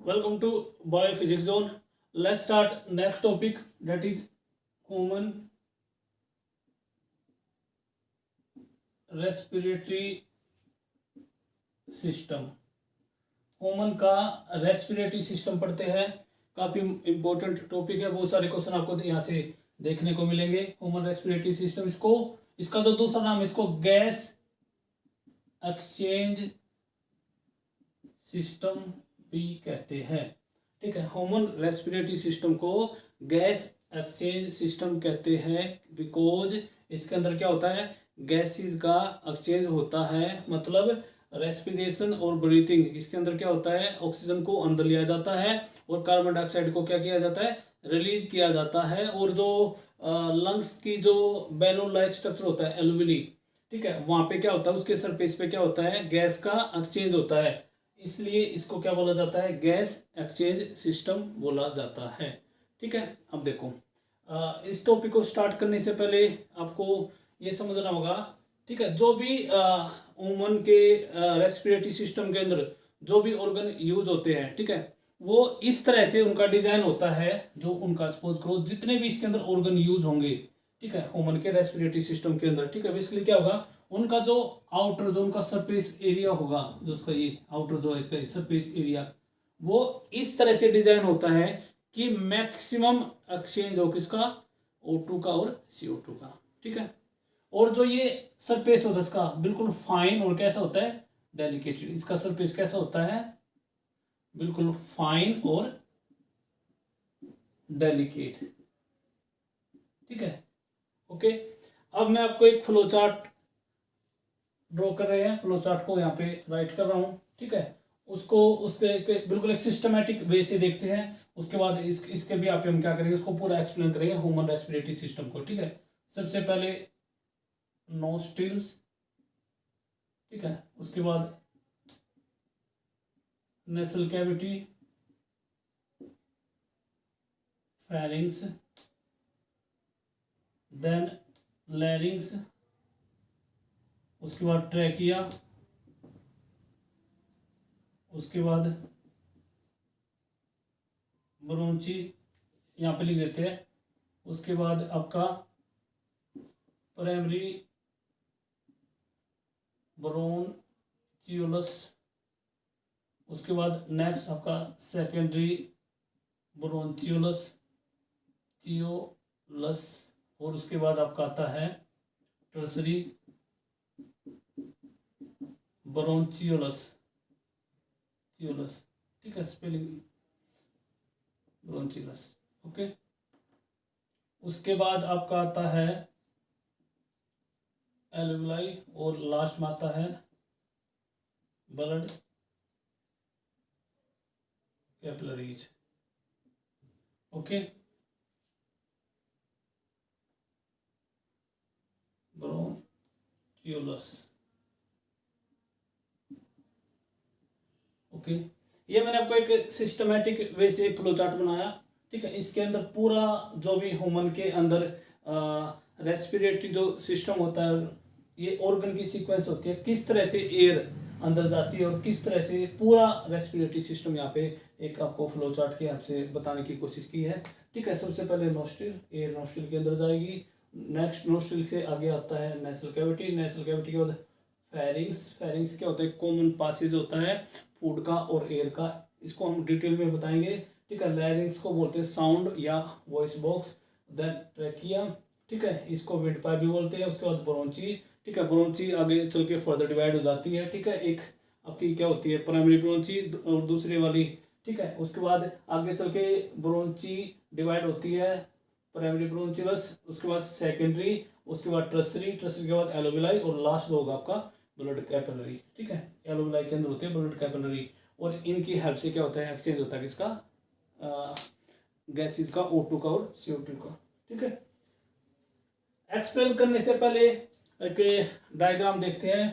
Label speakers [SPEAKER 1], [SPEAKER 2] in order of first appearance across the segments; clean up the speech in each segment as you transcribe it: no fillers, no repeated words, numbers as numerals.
[SPEAKER 1] Welcome to Biophysics Zone. Let's start next topic, that is human respiratory system. Human का respiratory system पढ़ते हैं। काफी important topic है, बहुत सारे क्वेश्चन आपको यहाँ से देखने को मिलेंगे। ह्यूमन रेस्पिरेटरी सिस्टम, इसको इसका जो दूसरा नाम है, इसको गैस एक्सचेंज सिस्टम भी कहते हैं। ठीक है, ह्यूमन रेस्पिरेटरी सिस्टम को गैस एक्सचेंज सिस्टम कहते हैं बिकॉज इसके अंदर क्या होता है, गैसेस का एक्सचेंज होता है। मतलब रेस्पिरेशन और ब्रीथिंग, इसके अंदर क्या होता है, ऑक्सीजन को अंदर लिया जाता है और कार्बन डाइऑक्साइड को क्या किया जाता है, रिलीज किया जाता है। और जो लंग्स की जो बैलून लाइक स्ट्रक्चर होता है एल्विली, ठीक है, वहां पे क्या होता है, उसके सरफेस पे क्या होता है, गैस का एक्सचेंज होता है। इसलिए इसको क्या बोला जाता है, गैस एक्सचेंज सिस्टम बोला जाता है। ठीक है, अब देखो इस टॉपिक को स्टार्ट करने से पहले आपको ये समझना होगा, ठीक है, जो भी ह्यूमन के रेस्पिरेटरी सिस्टम के अंदर जो भी ऑर्गन यूज होते हैं, ठीक है, वो इस तरह से उनका डिजाइन होता है। जो उनका सपोज करो जितने भी इसके अंदर ऑर्गन यूज होंगे, ठीक है, ह्यूमन के रेस्पिरेटरी सिस्टम के अंदर, ठीक है, बेसिकली क्या होगा, उनका जो आउटर जो उनका सरफेस एरिया होगा, जो उसका ये आउटर जो है इसका सरफेस एरिया, वो इस तरह से डिजाइन होता है कि मैक्सिमम एक्सचेंज हो किसका, O2 का और CO2 का। ठीक है, और जो ये सरफेस होता है इसका बिल्कुल फाइन और कैसा होता है, डेलिकेटेड। इसका सरफेस कैसा होता है, बिल्कुल फाइन और डेलिकेट। ठीक है, ओके। अब मैं आपको एक फ्लो चार्ट ड्रॉ कर रहे हैं, फ्लो चार्ट को यहाँ पे राइट कर रहा हूँ। ठीक है, उसको बिल्कुल एक सिस्टमेटिक वे से देखते हैं। उसके बाद इसके भी आप हम क्या करेंगे, उसको पूरा एक्सप्लेन करेंगे ह्यूमन रेस्पिरेटरी सिस्टम को। ठीक है, सबसे पहले नोस्ट्रिल्स, ठीक है, उसके बाद nasal cavity, pharynx, then larynx, उसके बाद ट्रैकिया, उसके बाद ब्रोंची, यहाँ पे लिख देते हैं। उसके बाद आपका प्राइमरी ब्रोंचियोलस, उसके बाद नेक्स्ट आपका सेकेंडरी ब्रोंचियोलस चियोलस, और उसके बाद आपका आता है टर्सरी ब्रोंचियोलस चियोलस। ठीक है, स्पेलिंग ब्रोंचियोलस। ओके, उसके बाद आपका आता है एल्विलाई, और लास्ट में आता है ब्लड कैपिलरीज। ओके, ब्रोंचियोलस। ओके, ये मैंने आपको एक सिस्टमेटिक वे से फ्लो चार्ट बनाया। ठीक है, इसके अंदर पूरा जो भी ह्यूमन के अंदर रेस्पिरेटरी जो सिस्टम होता है, ये ऑर्गन की सीक्वेंस होती है, किस तरह से एयर अंदर जाती है और किस तरह से पूरा रेस्पिरेटरी सिस्टम यहाँ पे एक आपको फ्लो चार्ट के आपसे बताने की कोशिश की है। ठीक है, सबसे पहले नोस्ट्रिल, एयर नोस्ट्रिल के अंदर जाएगी। नेक्स्ट नोस्ट्रिल से आगे आता है नेसल कैविटी, नेसल कैविटी के बाद फेरिंग्स। फेरिंग्स क्या होता है, कॉमन पासेज होता है फूड का और एयर का, इसको हम डिटेल में बताएंगे। ठीक है, लैरिंग्स को बोलते हैं साउंड या वॉइस बॉक्स। देन ट्रैकिया, ठीक है, इसको विंड पाइप भी बोलते हैं। उसके बाद ब्रोंची, ठीक है, ब्रोंची आगे चल के फर्दर डिवाइड हो जाती है। ठीक है, एक आपकी क्या होती है प्राइमरी ब्रोंची और दूसरी वाली। ठीक है, उसके बाद आगे चल के ब्रोंची डिवाइड होती है, प्राइमरी ब्रोंचियस, उसके बाद सेकेंडरी, उसके बाद ट्रसरी, ट्रसरी के बाद एलोविलाई, और लास्ट होगा आपका ब्लड कैपिलरी। ठीक है, एलोविलाई के अंदर होती है ब्लड कैपिलरी, और इनकी हेल्प से क्या होता है, एक्सचेंज होता है किसका, गैसेस का, O2 का और CO2 का। ठीक है, एक्सप्लेन करने से पहले एक डायग्राम देखते हैं,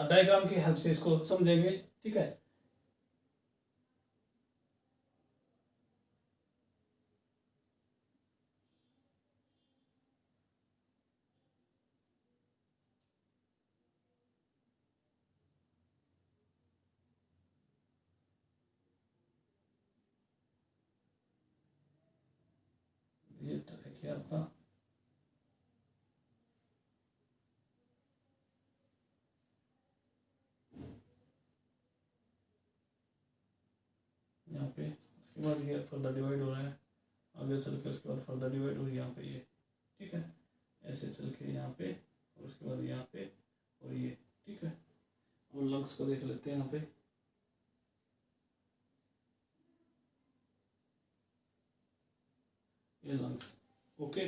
[SPEAKER 1] डायग्राम की हेल्प से इसको समझेंगे। ठीक है, है आपका यहाँ पे, उसके बाद ये फर्दर डिवाइड हो रहा है आगे चल के, उसके बाद फर्दर डिवाइड हो रही है यहाँ पे ये, ठीक है, ऐसे चल के यहाँ पे और उसके बाद यहाँ पे और ये, ठीक है। और लंग्स को देख लेते हैं यहाँ पे, ये लंग्स, ओके।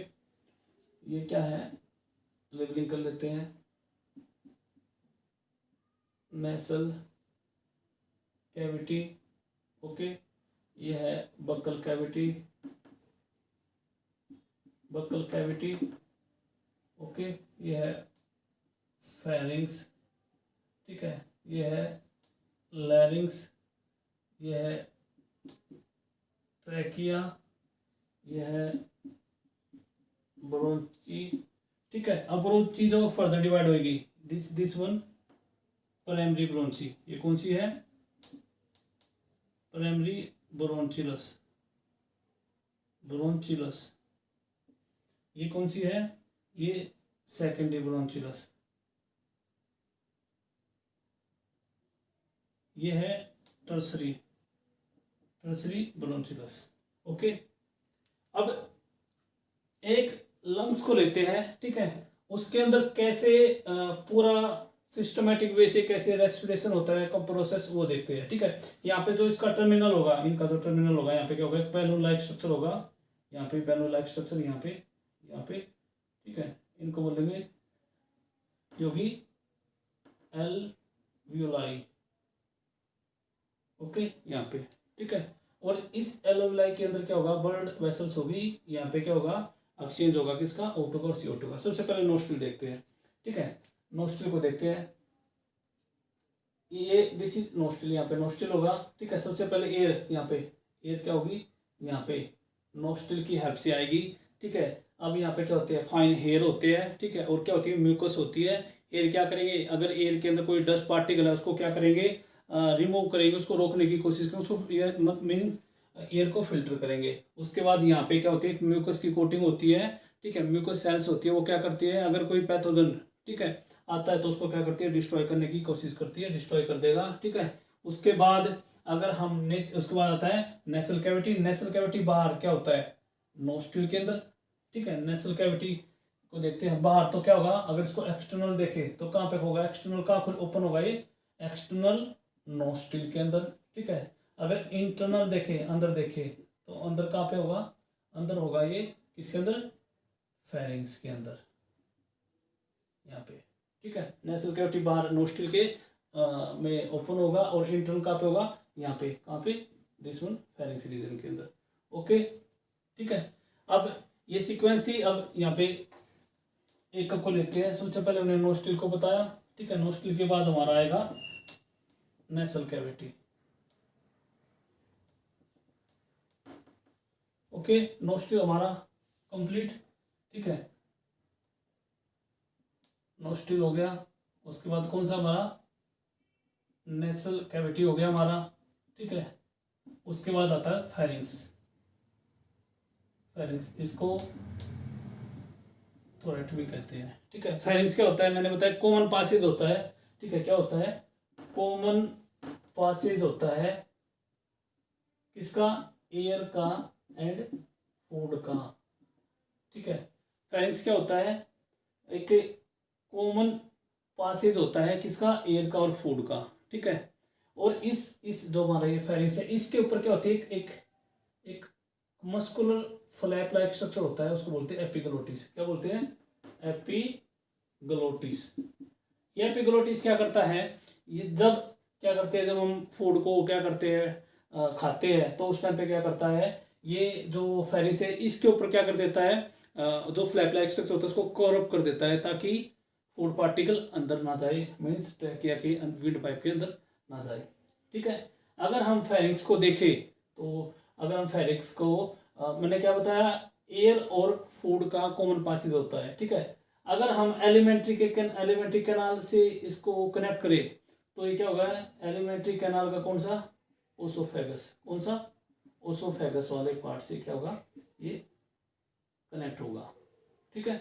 [SPEAKER 1] ये क्या है, लेबलिंग कर लेते हैं, नेसल कैविटी, ओके। ये है buccal cavity, buccal cavity, okay. ये है फेरिंग्स, ठीक है। ये है लैरिंग्स, ये है ट्रैकिया, ये है ब्रोंची, ठीक है। अब ब्रोंची जो फर्दर डिवाइड होगी, दिस वन प्राइमरी ब्रोंची, ये कौन सी है, प्राइमरी ब्रोंचिलस, ब्रोंचिलस। ये कौन सी है, ये सेकेंडरी ब्रोंचिलस। ये है टर्सरी, टर्सरी ब्रोंचिलस, ओके। अब एक लंग्स को लेते हैं, ठीक है, उसके अंदर कैसे पूरा सिस्टमेटिक वे से कैसे रेस्पिरेशन होता है, कब प्रोसेस, वो देखते हैं, ठीक है। यहाँ पे जो इसका टर्मिनल होगा, इनका जो टर्मिनल होगा, यहाँ पे क्या होगा, बैलून लाइक स्ट्रक्चर होगा, यहाँ पे बैलून लाइक स्ट्रक्चर, यहाँ पे, ठीक है। इनको बोलेंगे योगी एल्वियोलाई, ओके, यहाँ पे, ठीक है। और इस एल्वियोलाई के अंदर क्या होगा, ब्लड वेसल्स होगी, यहाँ पे क्या होगा, एक्सचेंज होगा किसका, O2 का और CO2 का। सबसे पहले नोस्ट्रिल देखते हैं, ठीक है, नोस्ट्रिल को देखते हैं, ये दिस इज नोस्ट्रिल, यहाँ पे नोस्ट्रिल होगा, ठीक है। सबसे पहले एयर, यहाँ पे एयर क्या होगी, यहाँ पे नोस्ट्रिल की हेल्प से आएगी, ठीक है। अब यहाँ पे क्या होते हैं, फाइन हेयर होते हैं, ठीक है, और क्या होती है, म्यूकस होती है। एयर क्या करेंगे, अगर एयर के अंदर कोई डस्ट पार्टिकल है उसको क्या करेंगे, रिमूव करेंगे, उसको रोकने की कोशिश करेंगे, उसको एयर मीन्स एयर को फिल्टर करेंगे। उसके बाद यहाँ पे क्या होती है, म्यूकस की कोटिंग होती है, ठीक है, म्यूकस सेल्स होती है, वो क्या करती है, अगर कोई पैथोजन, ठीक है, आता है तो उसको क्या करती है, डिस्ट्रॉय करने की कोशिश करती है, डिस्ट्रॉय कर देगा, ठीक है। उसके बाद अगर हम उसके बाद आता है नेसल कैविटी। नेसल कैविटी बाहर क्या होता है, नोस्ट्रिल के अंदर, ठीक है। नेसल कैविटी को देखते हैं बाहर, तो क्या होगा, अगर इसको एक्सटर्नल देखे तो कहाँ पे होगा, एक्सटर्नल कहाँ ओपन होगा, ये एक्सटर्नल नोस्ट्रिल के अंदर, ठीक है। अगर इंटरनल देखे, अंदर देखे, तो अंदर कहाँ पे होगा, अंदर होगा ये किसके अंदर, फेरिंग्स के अंदर, यहाँ पे, ठीक है। नेसल कैविटी बाहर नोस्ट्रिल के में ओपन होगा, और इंटरनल कहाँ पे होगा, यहाँ पे, कहाँ पे, दिस वन फेरिंग्स रीजन के अंदर, ओके, ठीक है। अब ये सीक्वेंस थी। अब यहाँ पे एक को लेते हैं, सबसे पहले हमने नोस्ट्रिल को बताया, ठीक है। नोस्ट्रिल के बाद हमारा आएगा नेसल कैविटी, ओके। नोस्ट्रिल हमारा कंप्लीट, ठीक है, नोस्ट्रिल हो गया। उसके बाद कौन सा हमारा, नेसल कैविटी हो गया हमारा, ठीक है। उसके बाद आता है फेरिंग्स, फेरिंग्स इसको थोरेट भी कहते हैं, ठीक है। फेरिंग्स क्या होता है, मैंने बताया कॉमन पासेज होता है, ठीक है। क्या होता है, कॉमन पासेज होता है किसका, एयर का एंड फूड का, ठीक है। फेरिंग्स क्या होता है, एक कॉमन पासेज होता है किसका, एयर का और फूड का, ठीक है। और इस जो हमारा ये फेरिंग्स है, इसके ऊपर क्या होती है, एक मस्कुलर फ्लैप लाइक स्ट्रक्चर होता है, उसको बोलते हैं एपिग्लोटिस। क्या बोलते हैं, एपिग्लोटिस। ये एपिग्लोटिस क्या करता है, ये जब क्या करते हैं, जब हम फूड को क्या करते हैं, खाते हैं, तो उस टाइम पे क्या करता है, ये जो फेरिंग्स है इसके ऊपर क्या कर देता है, जो फ्लैप लाइक स्ट्रक्चर होता है उसको कवर अप कर देता है, ताकि फूड पार्टिकल अंदर ना जाए, मीन्स ट्रैकिया के विंड पाइप के अंदर ना जाए, ठीक है। अगर हम फेरिंग्स को देखें, तो अगर हम फेरिंग्स को मैंने क्या बताया, एयर और फूड का कॉमन पासेज होता है, ठीक है। अगर हम एलिमेंट्री कैनाल से इसको कनेक्ट करें, तो ये क्या होगा, एलिमेंट्री कैनाल का कौन सा, ओसोफेगस, कौन सा, ओसोफेगस वाले पार्ट से क्या होगा, ये कनेक्ट होगा। ठीक है,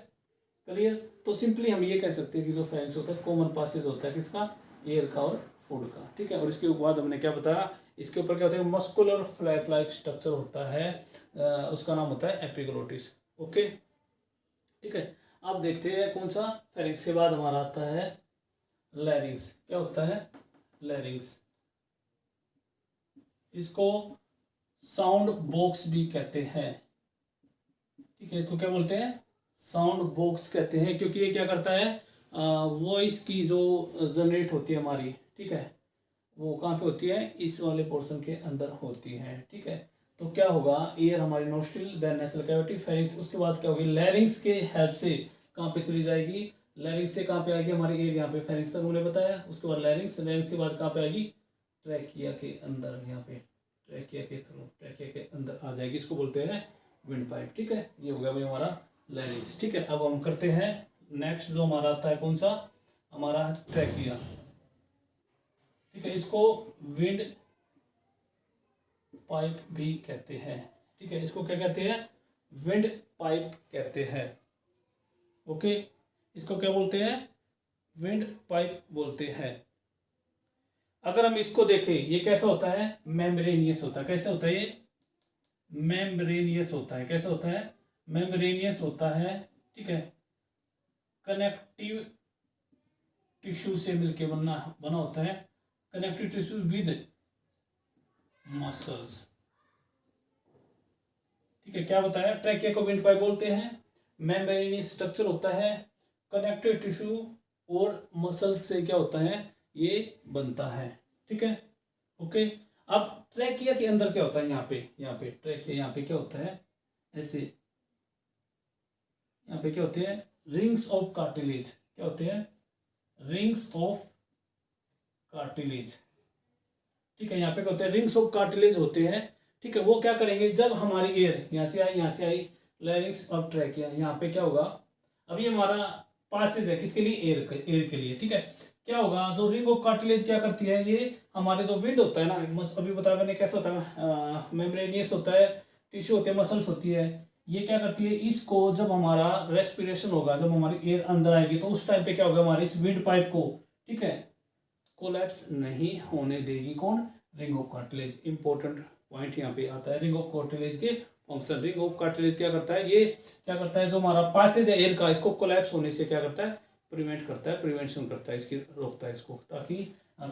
[SPEAKER 1] क्लियर। तो सिंपली हम ये कह सकते हैं कि जो फेरिंग्स होता है कॉमन पासेज होता है किसका, एयर का और फूड का। ठीक है, और इसके बाद हमने क्या बताया, इसके ऊपर क्या होता है, मस्कुलर फ्लैप लाइक स्ट्रक्चर होता है, उसका नाम होता है एपिग्लोटिस। ओके, ठीक है। अब देखते हैं कौन सा, फेरिंग्स के बाद हमारा आता है लैरिंग्स। क्या होता है, लैरिंग्स। इसको साउंड बॉक्स भी कहते हैं। ठीक है, इसको क्या बोलते हैं, साउंड बॉक्स कहते हैं, क्योंकि ये क्या करता है, वॉइस की जो जनरेट होती है हमारी, ठीक है, वो कहाँ पे होती है, इस वाले पोर्शन के अंदर होती है। ठीक है, तो क्या होगा, एयर हमारी nostril, then nasal cavity, pharynx, उसके बाद क्या होगी, लैरिंग्स के हेल्प से कहाँ पे चली जाएगी, लैरिंग्स से कहाँ पे आएगी हमारी एयर, यहाँ पे फेरिंग्स तक हमने बताया, उसके बाद लैरिंग्स, लैरिंग्स के बाद कहाँ पे आएगी, ट्रैकिया के अंदर, यहाँ पे ट्रैकिया के थ्रू, ट्रैकिया के अंदर आ जाएगी, इसको बोलते हैं विंड पाइप। ठीक है, ये हो गया भाई हमारा लैरिंग्स। ठीक है, अब हम करते हैं नेक्स्ट, जो हमारा आता है कौन सा, हमारा ट्रैकिया। ठीक है, इसको विंड पाइप भी कहते हैं। ठीक है, इसको क्या कहते हैं, विंड पाइप कहते हैं। ओके, इसको क्या बोलते हैं, विंड पाइप बोलते हैं। अगर हम इसको देखें, ये कैसा होता है, मेम्ब्रेनियस होता है। कैसे होता है ये, मेम्ब्रेनियस होता है। कैसा होता है, मेम्ब्रेनियस होता है। ठीक है, कनेक्टिव टिश्यू से मिलके बना होता है, कनेक्टिव टिश्यू विद मसल्स। ठीक है, क्या बताया, ट्रैकिया को विंड पाइप बोलते हैं, मेम्ब्रेनियस स्ट्रक्चर होता है, कनेक्टिव टिश्यू और मसल्स से क्या होता है, ये बनता है। ठीक है, ओके। अब ट्रैकिया के अंदर क्या होता है, यहाँ पे ट्रैकिया, यहाँ पे क्या होता है, ऐसे यहाँ पे क्या होते हैं, रिंग्स ऑफ कार्टिलेज। क्या होते हैं, रिंग्स ऑफ कार्टिलेज। ठीक है, यहाँ पे क्या होते हैं, रिंग्स ऑफ कार्टिलेज होते हैं। ठीक है, वो क्या करेंगे, जब हमारी एयर यहाँ से आई लैरिंग्स और ट्रैकिया, यहाँ पे क्या होगा, अब ये हमारा पासेज है किसके लिए, एयर के लिए। ठीक है, क्या होगा, जो रिंग ऑफ कार्टिलेज क्या करती है, ये हमारे जो विंड होता है ना, अभी बताया मैंने कैसा होता है, मेम्ब्रेनियस होता है, टिश्यू होते हैं, मसल्स होती है, ये क्या करती है, इसको जब हमारा रेस्पिरेशन होगा, जब हमारी एयर अंदर आएगी, तो उस टाइम पे क्या होगा, हमारे इस विंड पाइप को, ठीक है, कोलैप्स नहीं होने देगी। कौन, ring of cartilage. Important point यहाँ पे आता है, रिंग ऑफ कार्टिलेज के फंक्शन। रिंग ऑफ कार्टिलेज क्या करता है, ये क्या करता है, जो हमारा पासेज है एयर का, इसको कोलैप्स होने से क्या करता है, प्रिवेंट करता है, प्रिवेंशन करता है, इसकी रोकता है इसको, ताकि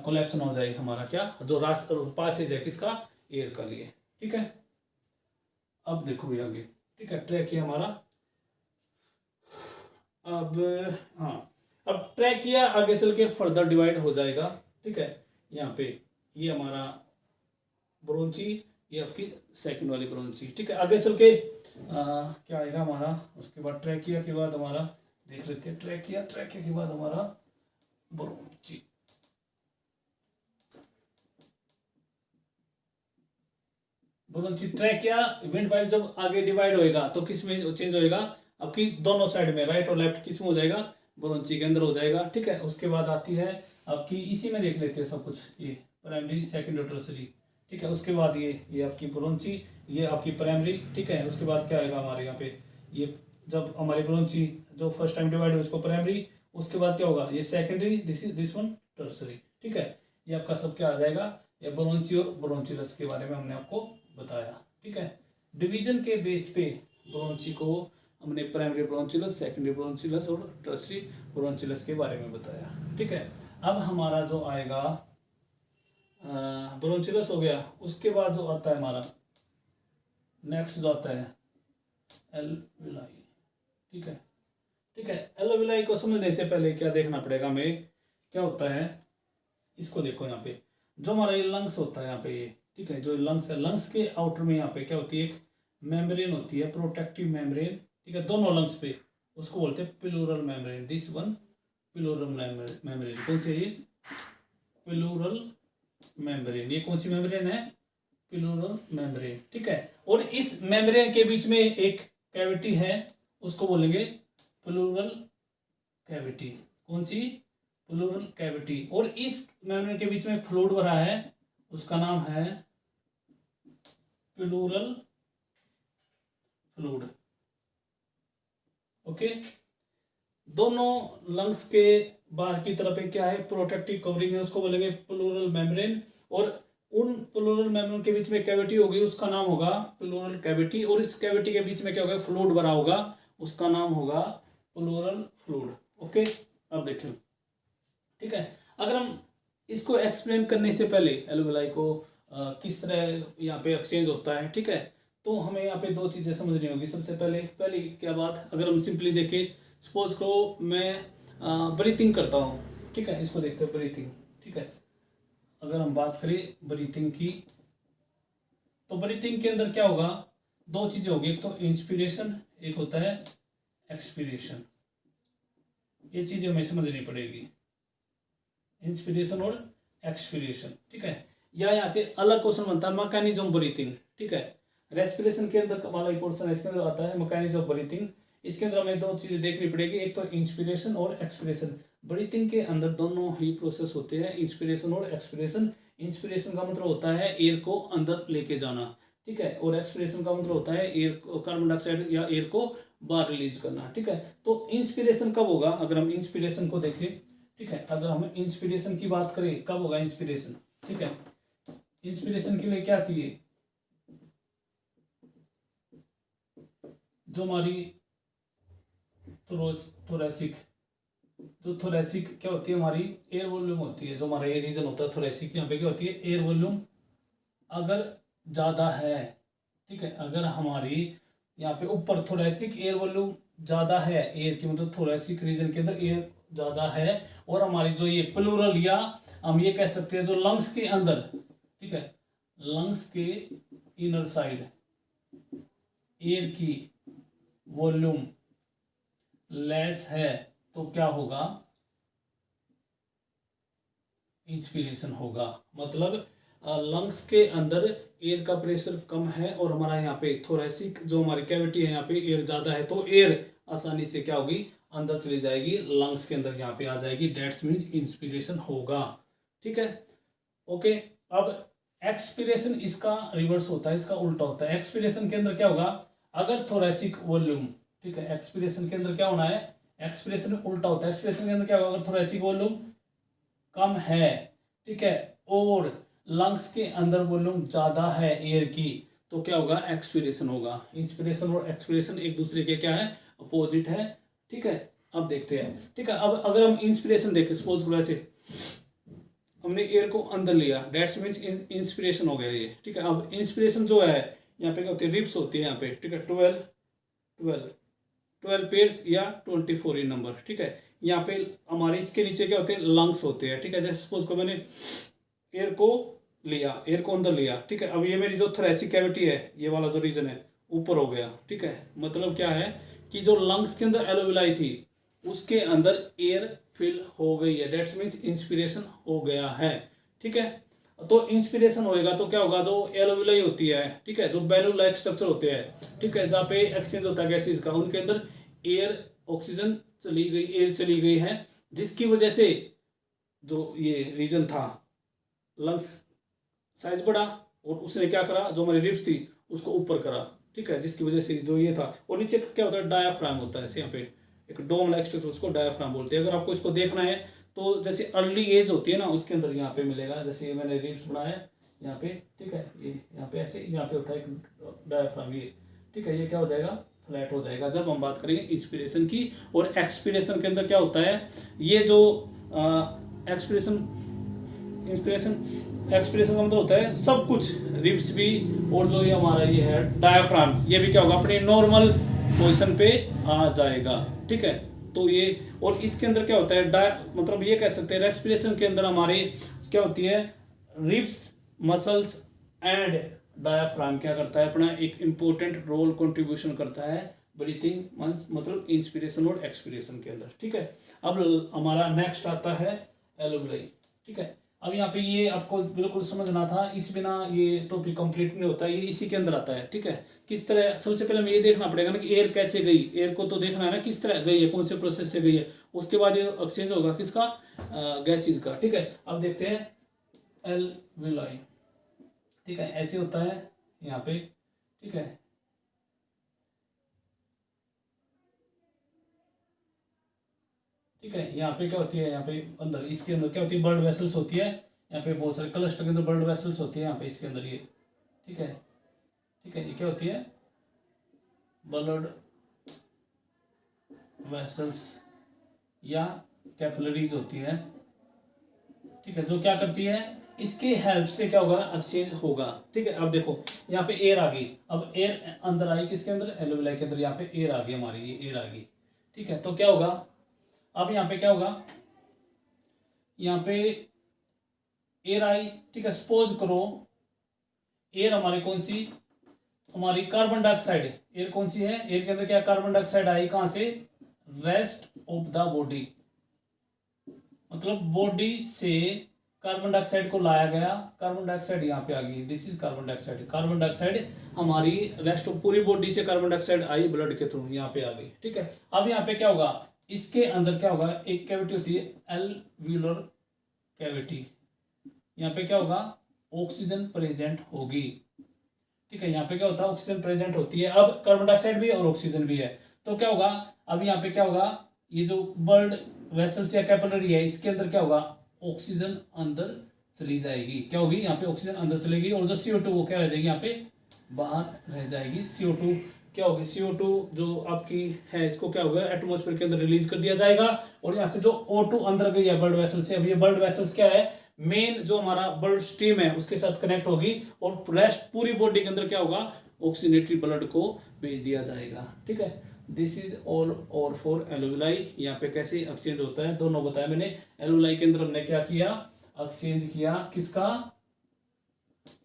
[SPEAKER 1] कोलैप्स ना हो जाए हमारा क्या, जो पासेज है किसका, एयर का लिए। ठीक है, अब देखो भैया आगे। ठीक है, ट्रैकिया हमारा, अब हाँ, अब ट्रैकिया आगे चल के फर्दर डिवाइड हो जाएगा। ठीक है, यहाँ पे ये हमारा ब्रोंची, ये आपकी सेकंड वाली ब्रोंची। ठीक है, आगे चल के क्या आएगा हमारा, उसके बाद ट्रैकिया के बाद हमारा देख लेते हैं, ट्रैकिया के बाद हमारा bronchi. Bronchi, trachea wind pipe जब आगे डिवाइड होएगा तो किस में चेंज होएगा, आपकी दोनों साइड में, राइट और लेफ्ट, किस में हो जाएगा, ब्रोंची के अंदर हो जाएगा। ठीक है, उसके बाद आती है आपकी, इसी में देख लेते हैं सब कुछ, ये प्राइमरी, सेकेंडरी, टर्सरी। ठीक है, उसके बाद ये आपकी ब्रोंची, ये आपकी प्राइमरी। ठीक है, उसके बाद क्या आएगा हमारे यहाँ पे, ये जब हमारी ब्रोंची जो फर्स्ट टाइम डिवाइड हो इसको प्राइमरी, उसके बाद क्या होगा, ये सेकेंडरी, दिस वन टर्सरी। ठीक है, ये आपका सब क्या आ जाएगा, ये ब्रोंची और ब्रोंचिलस के बारे में हमने आपको बताया। ठीक है, डिवीजन के बेस पे ब्रोंची को हमने प्राइमरी ब्रोंचिलस, सेकेंडरी ब्रोंचिलस और टर्सरी ब्रोंचिलस के बारे में बताया। ठीक है, अब हमारा जो आएगा ब्रोंचिलस हो गया, उसके बाद जो आता है हमारा नेक्स्ट जो आता है एल्विलाई। ठीक है, एल्विलाई को समझने से पहले क्या देखना पड़ेगा हमें, क्या होता है, इसको देखो यहाँ पे, जो हमारा ये लंग्स होता है यहाँ पे ये, ठीक है, जो लंग्स है, लंग्स के आउटर में यहाँ पे क्या होती है, एक मेम्ब्रेन होती है, प्रोटेक्टिव मेम्ब्रेन। ठीक है, दोनों लंग्स पे, उसको बोलते हैं pleural membrane, this one pleural membrane. कौन सी है ये, प्लूरल मेम्ब्रेन। ये कौन सी मेम्ब्रेन है, प्लूरल मेम्ब्रेन। ठीक है, और इस मेम्ब्रेन के बीच में एक कैविटी है, उसको बोलेंगे प्लूरल कैविटी। कौन सी, प्लूरल कैविटी। और इस मेम्ब्रेन के बीच में फ्लूइड भरा है, उसका नाम है प्लूरल फ्लूइड। ओके। दोनों लंग्स के बाहर की तरफ एक क्या है, प्रोटेक्टिव कवरिंग है, उसको बोलेंगे प्लूरल मेम्ब्रेन। और उन प्लूरल मेम्ब्रेन के बीच में कैविटी होगी, उसका नाम होगा प्लूरल कैविटी। और इस कैविटी के बीच में क्या होगा, फ्लूइड भरा होगा, उसका नाम होगा प्लूरल फ्लूइड। ओके, अब देखिए, ठीक है। अगर हम इसको एक्सप्लेन करने से पहले एल्वेलाई को किस तरह यहाँ पे एक्सचेंज होता है, ठीक है, तो हमें यहाँ पे दो चीजें समझनी होगी। सबसे पहली क्या बात, अगर हम सिंपली देखें, सपोज को मैं ब्रीथिंग करता हूँ, ठीक है, इसको देखते हैं ब्रीथिंग, ठीक है। अगर हम बात करें ब्रीथिंग की, तो ब्रीथिंग के अंदर क्या होगा, दो चीजें होगी, एक तो इंस्पिरेशन, एक होता है एक्सपिरेशन। ये चीजें हमें समझनी पड़ेगी, इंस्पिरेशन और एक्सपिरेशन, ठीक है। या यहाँ से अलग क्वेश्चन बनता है मैकेनिज्म ब्रीथिंग, ठीक है। रेस्पिरेशन के अंदर वाला पोर्शन इसके अंदर आता है मैकेनिज्म ब्रीथिंग। इसके अंदर हमें दो चीजें देखनी पड़ेगी, एक तो इंस्पिरेशन और एक्सपिरेशन। ब्रीथिंग के अंदर दोनों ही प्रोसेस होते हैं, इंस्पिरेशन और एक्सपिरेशन। इंस्पिरेशन का मतलब होता है एयर को अंदर लेके जाना, ठीक है, और एक्सपिरेशन का मतलब होता है एयर, कार्बन डाइऑक्साइड या एयर को बाहर रिलीज करना, ठीक है। तो इंस्पिरेशन कब होगा, अगर हम इंस्पिरेशन को देखें, ठीक है, अगर हम इंस्पिरेशन की बात करें, कब होगा इंस्पिरेशन, ठीक है। इंस्पिरेशन के लिए क्या चाहिए, जो हमारी थोरेसिक, जो थोरेसिक क्या होती है, हमारी एयर वॉल्यूम होती है, जो हमारा ये रीजन होता है थोरेसिक, यहाँ पे क्या होती है, एयर वॉल्यूम अगर ज़्यादा है, ठीक है, अगर हमारी यहाँ पे ऊपर थोरेसिक एयर वॉल्यूम ज़्यादा है, एयर की मतलब थोरेसिक रीजन के अंदर एयर ज़्यादा है, और हमारी जो ये प्लूरल, या हम ये कह सकते हैं जो लंग्स के अंदर, ठीक है, लंग्स के इनर साइड एयर की वॉल्यूम लेस है, तो क्या होगा, इंस्पिरेशन होगा। मतलब लंग्स के अंदर एयर का प्रेशर कम है, और हमारा यहाँ पे थोरेसिक जो हमारी कैविटी है, यहाँ पे एयर ज़्यादा है, तो एयर आसानी से क्या होगी, अंदर चली जाएगी, लंग्स के अंदर यहाँ पे आ जाएगी, डेट्स मीन्स इंस्पिरेशन होगा, ठीक है। ओके, अब एक्सपिरेशन इसका रिवर्स होता है, इसका उल्टा होता है। एक्सपिरेशन के अंदर क्या होगा, अगर थोरेसिक वॉल्यूम, ठीक है, एक्सपिरेशन के अंदर क्या होना है, एक्सपिरेशन उल्टा होता है। एक्सपिरेशन के अंदर क्या होगा, अगर थोरेसिक वॉल्यूम कम है, ठीक है, और लंग्स के अंदर वॉल्यूम ज्यादा है एयर की, तो क्या होगा, एक्सपिरेशन होगा। इंस्पिरेशन और एक्सपिरेशन एक दूसरे के क्या है, अपोजिट है, ठीक है। अब देखते हैं, ठीक है, अब अगर हम इंस्पिरेशन देखें, सपोज करो ऐसे हमने एयर को अंदर लिया, डेट्स मीन्स इंस्पिरेशन हो गया ये, ठीक है। अब इंस्पिरेशन जो है, यहाँ पे क्या होती है, रिप्स होती है यहाँ पे, ठीक है, 12 पेयर्स या 24 इन नंबर, ठीक है। यहाँ पे हमारे इसके नीचे क्या होते हैं, लंग्स होते हैं, ठीक है। जैसे सपोज को मैंने एयर को लिया, एयर को अंदर लिया, ठीक है। अब ये मेरी जो थोरेसिक कैविटी है, ये वाला जो रीजन है ऊपर हो गया, ठीक है। मतलब क्या है कि जो लंग्स के अंदर एलोविलाई थी, उसके अंदर एयर फिल हो गई है, डेट्स मीन्स इंस्पिरेशन हो गया है, ठीक है। तो इंस्पिरेशन होएगा तो क्या होगा, जो एलोविलाई होती है, ठीक है, जो बैलून लाइक स्ट्रक्चर होते हैं, ठीक है, जहाँ पे एक्सचेंज होता है गैसेज का, उनके अंदर एयर, ऑक्सीजन चली गई, एयर चली गई है, जिसकी वजह से जो ये रीजन था, लंग्स साइज बढ़ा, और उसने क्या करा, जो हमारी रिब्स थी उसको ऊपर करा, ठीक है, जिसकी वजह से जो ये था, और नीचे क्या होता है, डायाफ्राम होता है, यहाँ पे एक डोम लाइक स्ट्रक्चर, उसको डायाफ्राम बोलते हैं। अगर आपको इसको देखना है तो जैसे अर्ली एज होती है ना, उसके अंदर यहाँ पे मिलेगा, जैसे मैंने रिब्स बनाया यहाँ पे, ठीक है, ये यहाँ पे ऐसे, यहाँ पे होता है एक डायाफ्राम, ये, ठीक है, ये क्या हो जाएगा, फ्लैट हो जाएगा। जब हम बात करेंगे इंस्पिरेशन की। और एक्सपिरेशन के अंदर क्या होता है, ये जो एक्सपिरेशन, इंस्पिरेशन, एक्सपिरेशन का मतलब होता है सब कुछ, रिब्स भी, और जो ये हमारा ये है डायाफ्राम, ये भी क्या होगा, अपनी नॉर्मल पोजीशन पे आ जाएगा, ठीक है। तो ये, और इसके अंदर क्या होता है, मतलब ये कह सकते हैं रेस्पिरेशन के अंदर हमारी क्या होती है, रिब्स, मसल्स एंड डायाफ्राम क्या करता है, अपना एक इंपॉर्टेंट रोल कंट्रीब्यूशन करता है ब्रीथिंग, मतलब इंस्पिरेशन और एक्सपिरेशन के अंदर, ठीक है। अब हमारा नेक्स्ट आता है एलोविलाई, ठीक है। अब यहाँ पे ये आपको बिल्कुल समझना था, इस बिना ये टॉपिक कंप्लीट नहीं होता, ये इसी के अंदर आता है, ठीक है। किस तरह, सबसे पहले हमें ये देखना पड़ेगा ना कि एयर कैसे गई, एयर को तो देखना है ना किस तरह गई है, कौन से प्रोसेस से गई है, उसके बाद ये एक्सचेंज होगा किसका, गैसेज का, ठीक है। अब देखते हैं एल्विलाई, ठीक है, ऐसे होता है यहाँ पे, ठीक है। ठीक है। यहाँ पे क्या होती है, यहाँ पे अंदर इसके अंदर क्या होती है, ब्लड वेसल्स होती है। यहाँ पे बहुत सारे क्लस्टर के अंदर ब्लड वेसल्स होती है यहाँ पे इसके अंदर ये, ठीक है। ठीक है, ये क्या होती है, ब्लड वेसल्स या कैपिलरीज होती है, ठीक है, जो क्या करती है, इसके हेल्प से क्या होगा, एक्सचेंज होगा। ठीक है, अब देखो यहाँ पे एयर आ गई, अब एयर अंदर आई किसके अंदर, एल्वेलाई के अंदर, यहाँ पे एयर आ गई हमारी, ये एयर आ गई। ठीक है, तो क्या होगा, अब यहाँ पे क्या होगा, यहाँ पे एयर आई, ठीक है। सपोज करो एयर हमारी कौन सी, हमारी कार्बन डाइऑक्साइड, एयर कौन सी है, एयर के अंदर क्या कार्बन डाइऑक्साइड आई, कहां से, रेस्ट ऑफ द बॉडी, मतलब बॉडी से कार्बन डाइऑक्साइड को लाया गया, कार्बन डाइऑक्साइड यहाँ पे आ गई, this is carbon dioxide, carbon dioxide हमारी रेस्ट ऑफ पूरी बॉडी से कार्बन डाइऑक्साइड आई ब्लड के थ्रू यहाँ पे आ गई। ठीक है, अब यहाँ पे क्या होगा, इसके अंदर क्या होगा, एक कैविटी होती है एल्व्यूलर कैविटी, यहाँ पे क्या होगा, ऑक्सीजन प्रेजेंट होगी। ठीक है, यहाँ पे क्या होता है, ऑक्सीजन प्रेजेंट होती है, अब कार्बन डाइऑक्साइड भी है और ऑक्सीजन भी है, तो क्या होगा, अब यहाँ पे क्या होगा, ये जो ब्लड वेसल्स या कैपिलरी है इसके अंदर क्या होगा, ऑक्सीजन अंदर चली जाएगी, क्या होगी, यहाँ पे ऑक्सीजन अंदर चलेगी, और जो CO2 वो क्या रह जाएगी, यहाँ पे बाहर रह जाएगी। CO2 क्या होगी, CO2 जो आपकी है इसको क्या होगा, एटमॉस्फेयर के अंदर रिलीज कर दिया जाएगा, और यहाँ से जो O2 अंदर गई है ब्लड वेसल से, अब ये ब्लड वेसल्स क्या है, मेन जो हमारा ब्लड स्ट्रीम है उसके साथ कनेक्ट होगी, और रेस्ट पूरी बॉडी के अंदर क्या होगा, ऑक्सीनेटेड ब्लड को भेज दिया जाएगा। ठीक है, दिस इज ऑल और फॉर एल्वेलाई। यहाँ पे कैसे एक्सचेंज होता है दोनों बताया मैंने। एल्वेलाई के अंदर हमने क्या किया, एक्सचेंज किया किसका,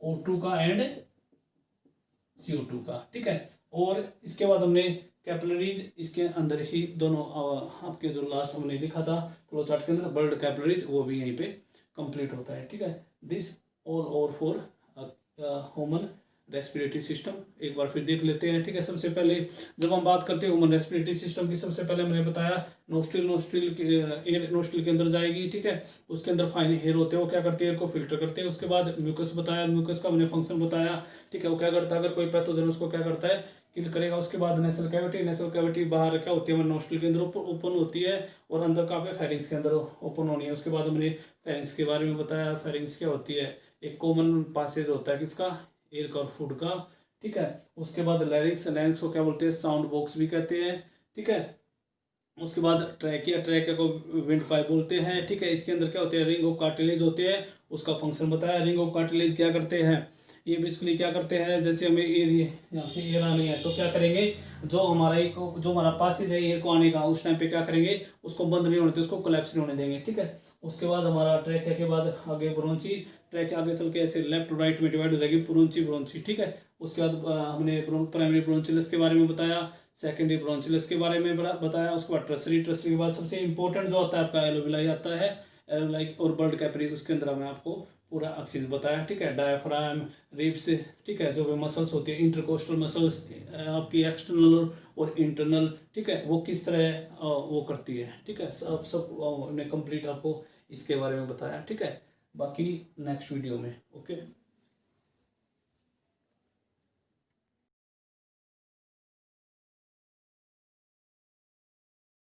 [SPEAKER 1] O2 का एंड CO2 का। ठीक है, और इसके बाद हमने कैपिलरीज, इसके अंदर ही दोनों आपके जो लास्ट हमने लिखा था फ्लो चार्ट के अंदर, ब्लड कैपिलरीज वो भी यहीं पे कंप्लीट होता है। ठीक है, दिस ऑल और फॉर ह्यूमन रेस्पिरेटरी सिस्टम एक बार फिर देख लेते हैं। ठीक है, सबसे पहले जब हम बात करते हैं ह्यूमन रेस्पिरेटरी सिस्टम की, सबसे पहले मैंने बताया नोस्ट्रिल के एयर नोस्ट्रिल के अंदर जाएगी। ठीक है, उसके अंदर फाइन हेयर होते हैं, वो क्या करते हैं, एयर को फिल्टर करते हैं। उसके बाद म्यूकस बताया, म्यूकस का मैंने फंक्शन बताया। ठीक है, वो क्या करता है, अगर कोई पैथोजन उसको क्या करता है, किल करेगा। उसके बाद नेसल कैविटी, नेसल कैविटी बाहर क्या होती है, हमारे नोस्ट्रिल के अंदर ओपन होती है, और अंदर कहाँ पे, फेरिंग्स के अंदर ओपन होनी है। उसके बाद हमने फेरिंग्स के बारे में बताया, फेरिंग्स क्या होती है, एक कॉमन पासेज होता है किसका, एयर का और फूड का। ठीक है, उसके बाद लैरिंक्स, लैरिंक्स को क्या बोलते हैं, साउंड बॉक्स भी कहते हैं। ठीक है, उसके बाद ट्रैकिया, ट्रैकिया को विंड पाइप बोलते हैं। ठीक है, इसके अंदर क्या होते हैं, रिंग ऑफ कार्टिलेज होते हैं, उसका फंक्शन बताया। रिंग ऑफ कार्टिलेज क्या करते हैं, ये बेसिकली क्या करते हैं, जैसे हमें एयर यहाँ से एयर आनी है तो क्या करेंगे, जो हमारा पासेज है एयर को आने का, उस टाइम पे क्या करेंगे, उसको बंद नहीं होने देंगे, उसको कोलैप्स नहीं होने देंगे। ठीक है, उसके बाद हमारा ट्रैकिया के बाद आगे ब्रोंची, ट्रैकिया आगे चल के ऐसे लेफ्ट राइट में डिवाइड हो जाएगी, ब्रोंची ब्रोंची। ठीक है, उसके बाद हमने प्राइमरी ब्रोंचिलस के बारे में बताया, सेकेंडरी ब्रोंचिलस के बारे में बताया। उसके बाद ट्रसरी, ट्रसरी के बाद सबसे इंपॉर्टेंट जो होता है आपका एल्वेलाई आता है, एल्वेलाई और ब्लड कैपिलरी, उसके अंदर हमें आपको पूरा एक्सचेंज बताया। ठीक है, डायफ्राम, रिब्स, ठीक है, जो भी मसल्स होती है, इंटरकोस्टल मसल्स आपकी एक्सटर्नल और इंटरनल, ठीक है, वो किस तरह वो करती है। ठीक है, सब ने कंप्लीट आपको इसके बारे में बताया। ठीक है, बाकी नेक्स्ट वीडियो में। ओके।